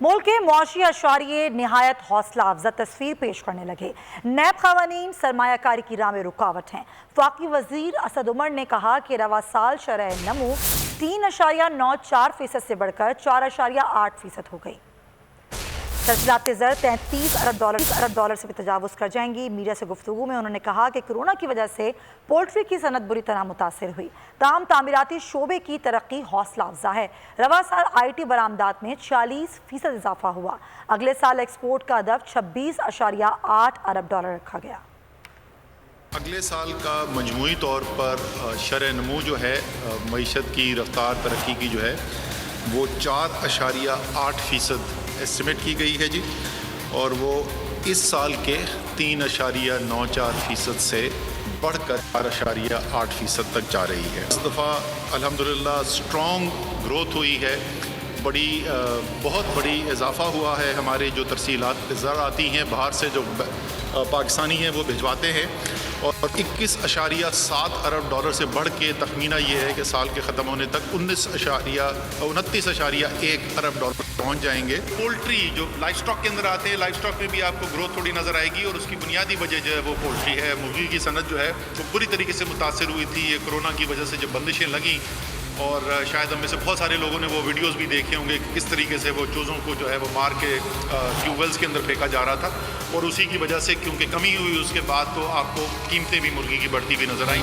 मुल्क के मुआशी अशारिये नहायत हौसला अफजा तस्वीर पेश करने लगे। नैब खवानीन सरमायाकारी की राह में रुकावट हैं। वफाकी वजीर असद उमर ने कहा कि रवा साल शरह नमू 3.94% से बढ़कर 4.8% हो गई। तरसीलात ज़र 33 अरब डॉलर से भी तजावुज़ कर जाएंगी। मीडिया से गुफ्तगू में उन्होंने कहा कि कोरोना की वजह से पोल्ट्री की सनत बुरी तरह मुतासर हुई, ताहम तामीराती शोबे की तरक्की हौसला अफजा है। रवा साल IT बरामदात में 40% इजाफा हुआ। अगले साल एक्सपोर्ट का हदफ 26.8 अरब डॉलर रखा गया। अगले साल का मजमूई तौर पर शरह नमू जो है मईशत की रफ्तार तरक्की की जो है वो 4.8% एस्टिमेट की गई है जी, और वो इस साल के 3.94% से बढ़कर 4.8% तक जा रही है। इस दफ़ा अल्हम्दुलिल्लाह स्ट्रॉन्ग ग्रोथ हुई है, बहुत बड़ी इजाफा हुआ है। हमारे जो तरसीलात ज़र आती हैं बाहर से, जो पाकिस्तानी हैं वो भिजवाते हैं, और 21.7 अरब डॉलर से बढ़ के तखमीना ये है कि साल के ख़त्म होने तक 29.1 अरब डॉलर पहुंच जाएंगे। पोल्ट्री जो लाइफ स्टॉक के अंदर आते हैं, लाइफ स्टॉक में भी आपको ग्रोथ थोड़ी नज़र आएगी, और उसकी बुनियादी वजह जो है वो पोल्ट्री है। मुर्गी की सनत जो है वो बुरी तरीके से मुतासर हुई थी ये कोरोना की वजह से, जब बंदिशें लगीं, और शायद हम में से बहुत सारे लोगों ने वो वीडियोस भी देखे होंगे कि किस तरीके से वो चूज़ों को जो है वो मार के ट्यूबवेल्स के अंदर फेंका जा रहा था, और उसी की वजह से क्योंकि कमी हुई उसके बाद तो आपको कीमतें भी मुर्गी की बढ़ती हुई नज़र आई।